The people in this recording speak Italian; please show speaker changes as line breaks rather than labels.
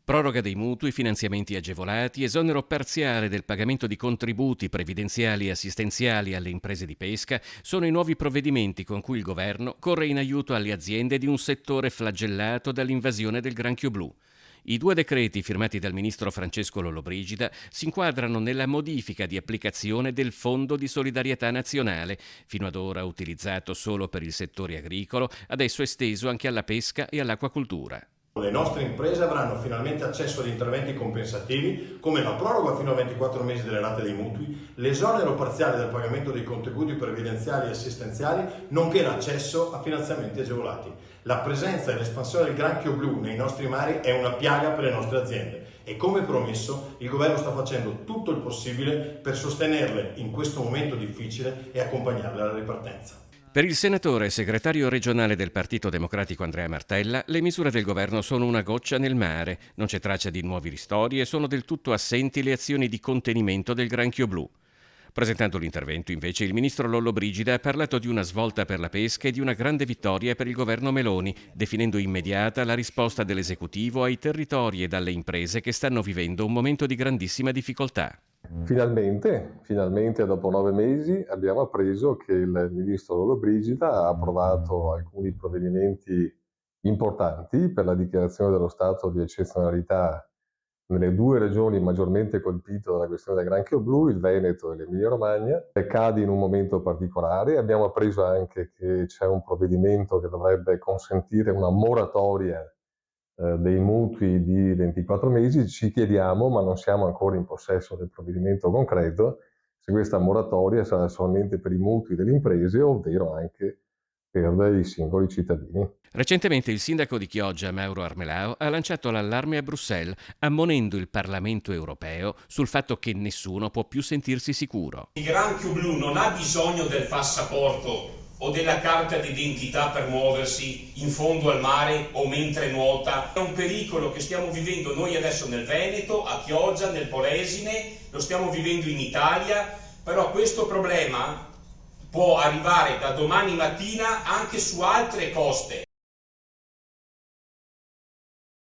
Proroga dei mutui, finanziamenti agevolati, esonero parziale del pagamento di contributi previdenziali e assistenziali alle imprese di pesca sono i nuovi provvedimenti con cui il governo corre in aiuto alle aziende di un settore flagellato dall'invasione del granchio blu. I due decreti firmati dal ministro Francesco Lollobrigida si inquadrano nella modifica di applicazione del Fondo di solidarietà nazionale, fino ad ora utilizzato solo per il settore agricolo, adesso esteso anche alla pesca e all'acquacoltura.
Le nostre imprese avranno finalmente accesso ad interventi compensativi come la proroga fino a 24 mesi delle rate dei mutui, l'esonero parziale del pagamento dei contributi previdenziali e assistenziali, nonché l'accesso a finanziamenti agevolati. La presenza e l'espansione del granchio blu nei nostri mari è una piaga per le nostre aziende e, come promesso, il governo sta facendo tutto il possibile per sostenerle in questo momento difficile e accompagnarle alla ripartenza.
Per il senatore e segretario regionale del Partito Democratico Andrea Martella, le misure del governo sono una goccia nel mare, non c'è traccia di nuovi ristori e sono del tutto assenti le azioni di contenimento del granchio blu. Presentando l'intervento, invece, il ministro Lollobrigida ha parlato di una svolta per la pesca e di una grande vittoria per il governo Meloni, definendo immediata la risposta dell'esecutivo ai territori ed alle imprese che stanno vivendo un momento di grandissima difficoltà.
Finalmente dopo 9 mesi abbiamo appreso che il ministro Lollobrigida ha approvato alcuni provvedimenti importanti per la dichiarazione dello stato di eccezionalità nelle due regioni maggiormente colpite dalla questione del granchio blu, il Veneto e l'Emilia-Romagna. Cade in un momento particolare. Abbiamo appreso anche che c'è un provvedimento che dovrebbe consentire una moratoria dei mutui di 24 mesi. Ci chiediamo, ma non siamo ancora in possesso del provvedimento concreto, se questa moratoria sarà solamente per i mutui delle imprese, ovvero anche per i singoli cittadini.
Recentemente il sindaco di Chioggia, Mauro Armelao, ha lanciato l'allarme a Bruxelles, ammonendo il Parlamento europeo sul fatto che nessuno può più sentirsi sicuro.
Il granchio blu non ha bisogno del passaporto o della carta d'identità per muoversi in fondo al mare o mentre nuota. È un pericolo che stiamo vivendo noi adesso nel Veneto, a Chioggia, nel Polesine, lo stiamo vivendo in Italia, però questo problema può arrivare da domani mattina anche su altre coste.